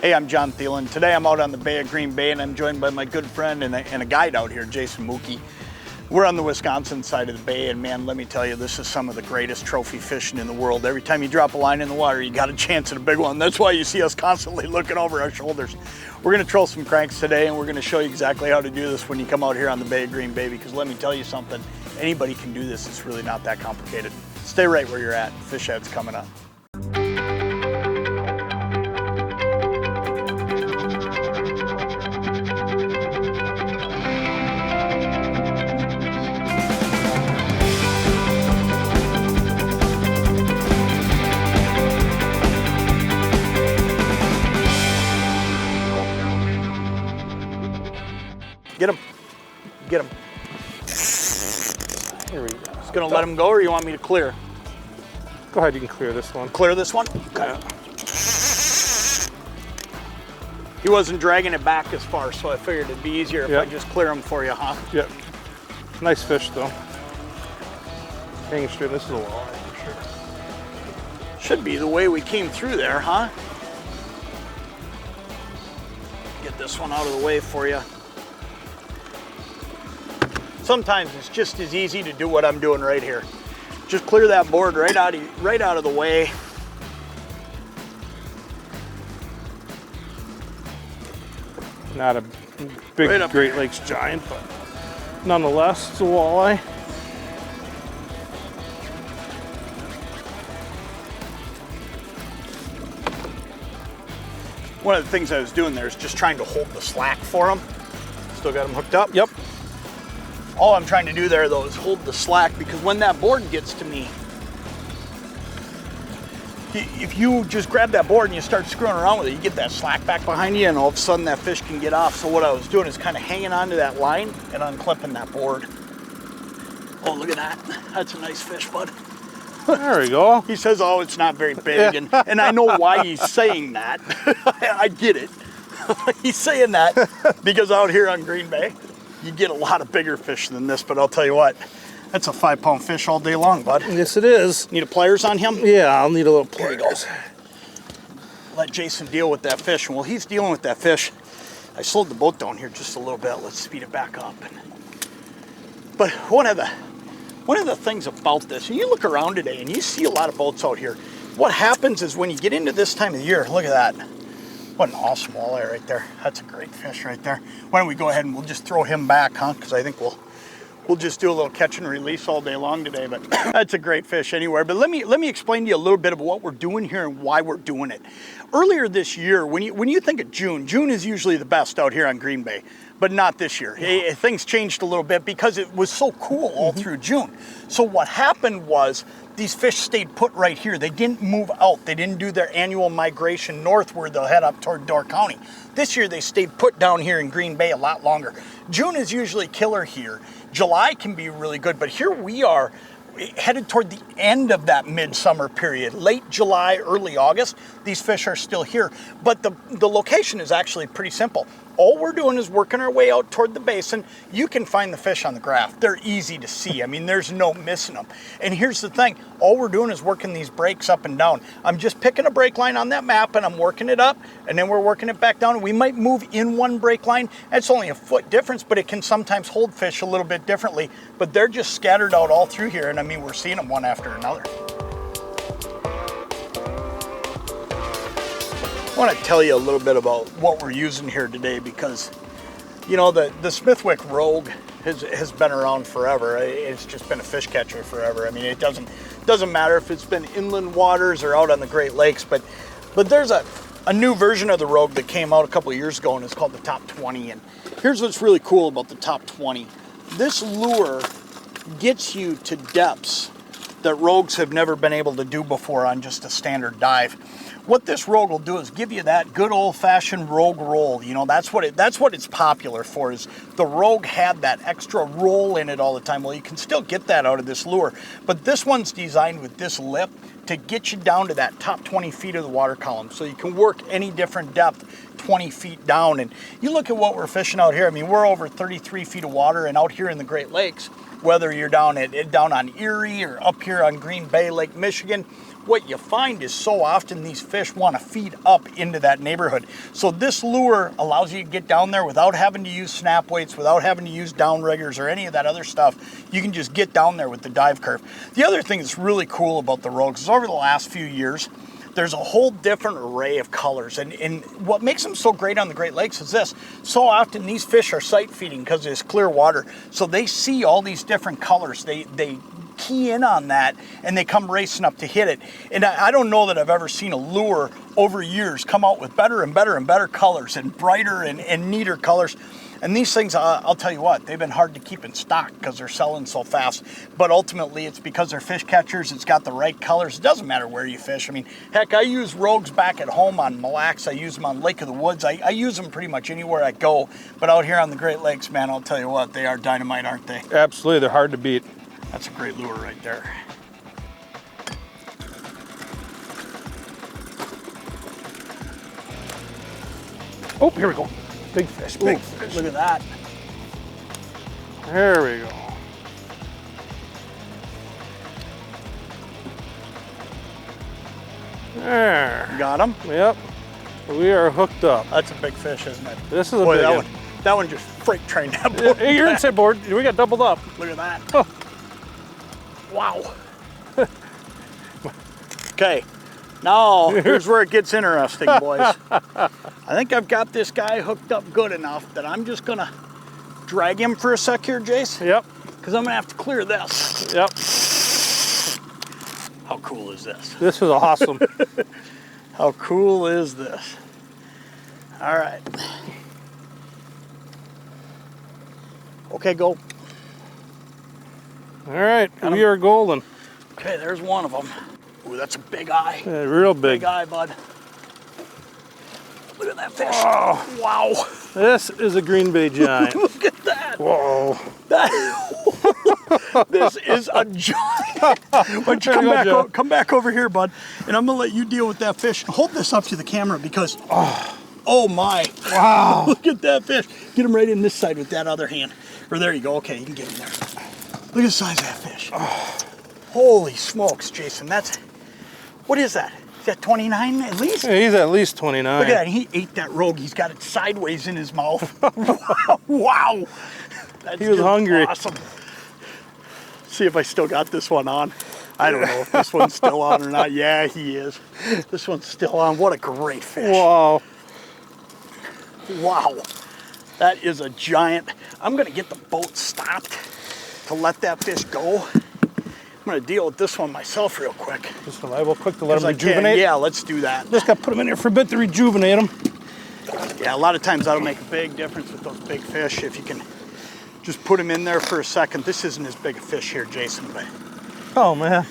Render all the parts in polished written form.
Hey, I'm Jon Thelen. Today I'm out on the Bay of Green Bay and I'm joined by my good friend and a guide out here, Jason Muche. We're on the Wisconsin side of the bay, and man, let me tell you, this is some of the greatest trophy fishing in the world. Every time you drop a line in the water, you got a chance at a big one. That's why you see us constantly looking over our shoulders. We're gonna troll some cranks today, and we're gonna show you exactly how to do this when you come out here on the Bay of Green Bay, because let me tell you something, anybody can do this. It's really not that complicated. Stay right where you're at. Fish head's coming up. Get him. Get him. Here we go. Just gonna let him go, or you want me to clear? Go ahead, you can clear this one. Clear this one? Okay. He wasn't dragging it back as far, so I figured it'd be easier if I just clear him for you, huh? Yep. Nice fish, though. Hanging straight. This is a walleye for sure. Should be the way we came through there, huh? Get this one out of the way for you. Sometimes it's just as easy to do what I'm doing right here. Just clear that board right out of the way. Not a big Great Lakes giant, but nonetheless, it's a walleye. One of the things I was doing there is just trying to hold the slack for him. Still got him hooked up? Yep. All I'm trying to do there, though, is hold the slack, because when that board gets to me, if you just grab that board and you start screwing around with it, you get that slack back behind you, and all of a sudden that fish can get off. So what I was doing is kind of hanging onto that line and unclipping that board. Oh, look at that. That's a nice fish, bud. There we go. He says, oh, it's not very big, and I know why he's saying that. I get it. He's saying that because out here on Green Bay, you get a lot of bigger fish than this, but I'll tell you what, that's a 5-pound fish all day long, bud. Yes, it is. Need a pliers on him? Yeah, I'll need a little pliers. Let Jason deal with that fish, and while he's dealing with that fish, I slowed the boat down here just a little bit. Let's speed it back up. But one of the things about this, and you look around today and you see a lot of boats out here, what happens is when you get into this time of the year, look at that. What an awesome walleye right there. That's a great fish right there. Why don't we go ahead and we'll just throw him back, huh? Because I think we'll just do a little catch and release all day long today, but that's a great fish anywhere. But let me explain to you a little bit of what we're doing here and why we're doing it. Earlier this year, when you think of June is usually the best out here on Green Bay, but not this year. Things changed a little bit because it was so cool all through June. So what happened was these fish stayed put right here. They didn't move out. They didn't do their annual migration northward. They'll head up toward Door County. This year they stayed put down here in Green Bay a lot longer. June is usually killer here. July can be really good, but here we are headed toward the end of that midsummer period. Late July, early August, these fish are still here. But the location is actually pretty simple. All we're doing is working our way out toward the basin. You can find the fish on the graph. They're easy to see. I mean, there's no missing them. And here's the thing. All we're doing is working these breaks up and down. I'm just picking a break line on that map and I'm working it up, and then we're working it back down. We might move in one break line. It's only a foot difference, but it can sometimes hold fish a little bit differently. But they're just scattered out all through here, and I mean, we're seeing them one after another. I want to tell you a little bit about what we're using here today, because you know the Smithwick Rogue has been around forever. It's just been a fish catcher forever. I mean, it doesn't matter if it's been inland waters or out on the Great Lakes, but there's a new version of the Rogue that came out a couple of years ago, and it's called the Top 20. And here's what's really cool about the Top 20. This lure gets you to depths that Rogues have never been able to do before on just a standard dive. What this Rogue will do is give you that good old-fashioned Rogue roll. You know, that's what it's popular for, is the Rogue had that extra roll in it all the time. Well, you can still get that out of this lure, but this one's designed with this lip to get you down to that top 20 feet of the water column, so you can work any different depth 20 feet down. And you look at what we're fishing out here. I mean, we're over 33 feet of water, and out here in the Great Lakes, whether you're down on Erie or up here on Green Bay, Lake Michigan, what you find is so often these fish want to feed up into that neighborhood. So this lure allows you to get down there without having to use snap weights, without having to use downriggers or any of that other stuff. You can just get down there with the dive curve. The other thing that's really cool about the Rogues is over the last few years, there's a whole different array of colors. And what makes them so great on the Great Lakes is this. So often these fish are sight feeding because it's clear water. So they see all these different colors. They key in on that and they come racing up to hit it. And I don't know that I've ever seen a lure over years come out with better and better and better colors and brighter and neater colors. And these things, I'll tell you what, they've been hard to keep in stock because they're selling so fast. But ultimately, it's because they're fish catchers. It's got the right colors. It doesn't matter where you fish. I mean, heck, I use Rogues back at home on Mille Lacs. I use them on Lake of the Woods. I use them pretty much anywhere I go. But out here on the Great Lakes, man, I'll tell you what, they are dynamite, aren't they? Absolutely, they're hard to beat. That's a great lure right there. Oh, here we go. Big fish, big fish. Look at that. There we go. There. Got him? Yep. We are hooked up. That's a big fish, isn't it? This is a Boy, big that one. That one just freight trained that boat. Hey, you're inside board. We got doubled up. Look at that. Oh. Wow. Okay. Now, here's where it gets interesting, boys. I think I've got this guy hooked up good enough that I'm just going to drag him for a sec here, Jace. Yep. Because I'm going to have to clear this. Yep. How cool is this? This is awesome. How cool is this? All right. Okay, go. All right, we are golden. Okay, there's one of them. Ooh, that's a big eye. Yeah, real big. Big eye, bud. Look at that fish. Oh, wow. This is a Green Bay giant. Look at that. Whoa. This is a giant. Why don't you come back over here, bud, and I'm going to let you deal with that fish. Hold this up to the camera because, oh my. Wow. Look at that fish. Get him right in this side with that other hand. Or there you go. Okay, you can get him there. Look at the size of that fish. Oh. Holy smokes, Jason. That's, what is that? Is that 29 at least? Yeah, he's at least 29. Look at that. He ate that Rogue. He's got it sideways in his mouth. Wow. That's he was hungry. Awesome. See if I still got this one on. I don't know if this one's still on or not. Yeah, he is. This one's still on. What a great fish. Wow. Wow. That is a giant. I'm going to get the boat stopped to let that fish go. I'm going to deal with this one myself real quick. Just reliable quick to let him rejuvenate? Can. Yeah, let's do that. Just got to put him in here for a bit to rejuvenate him. Yeah, a lot of times that'll make a big difference with those big fish if you can just put him in there for a second. This isn't as big a fish here, Jason, but... Oh, man.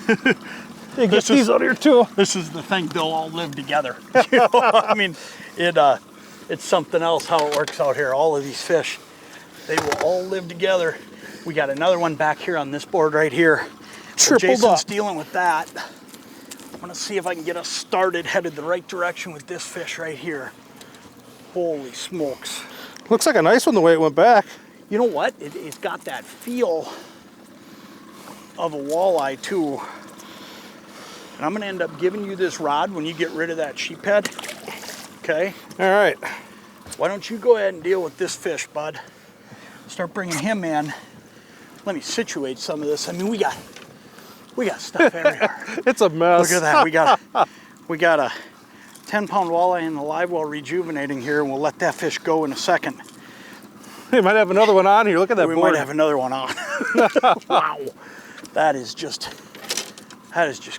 Hey, get these out here, too. This is the thing. They'll all live together. You know? I mean, it's something else how it works out here. All of these fish, they will all live together. We got another one back here on this board right here. Jason's dealing with that. I'm going to see if I can get us started, headed the right direction with this fish right here. Holy smokes. Looks like a nice one the way it went back. You know what? It's got that feel of a walleye too. And I'm going to end up giving you this rod when you get rid of that sheephead. Okay? All right. Why don't you go ahead and deal with this fish, bud? Start bringing him in. Let me situate some of this. I mean, we got stuff everywhere. It's a mess. Look at that. We got a 10-pound walleye in the live well rejuvenating here, and we'll let that fish go in a second. We might have another one on here. Look at that board. We might have another one on. Wow. That is just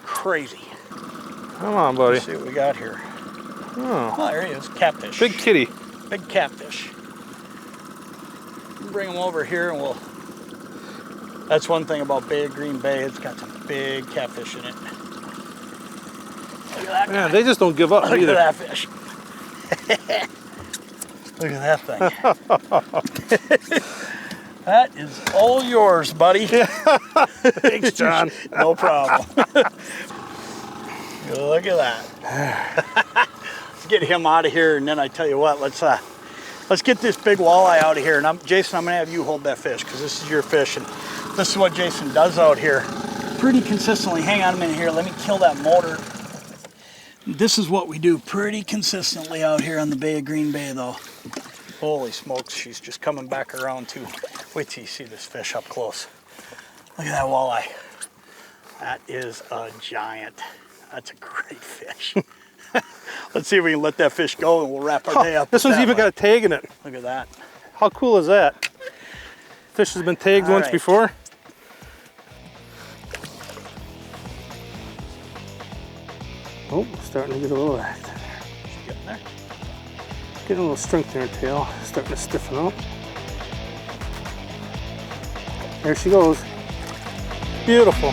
crazy. Come on, buddy. Let's see what we got here. Oh, there he is. Catfish. big kitty. Big catfish. Bring him over here and we'll... That's one thing about Green Bay. It's got some big catfish in it. Look at that guy. Yeah, they just don't give up Look either. at that fish. Look at that thing. That is all yours, buddy. Thanks, John. No problem. Look at that. Let's get him out of here, and then I tell you what, let's get this big walleye out of here. And Jason, I'm gonna have you hold that fish because this is your fish, and this is what Jason does out here pretty consistently. Hang on a minute here. Let me kill that motor. This is what we do pretty consistently out here on the Bay of Green Bay, though. Holy smokes, she's just coming back around too. Wait till you see this fish up close. Look at that walleye. That is a giant. That's a great fish. Let's see if we can let that fish go and we'll wrap our day up. This one's even got a tag in it. Look at that. How cool is that? Fish has been tagged once before. Oh, starting to get a little active there. Getting there. Getting a little strength in her tail. Starting to stiffen up. There she goes. Beautiful.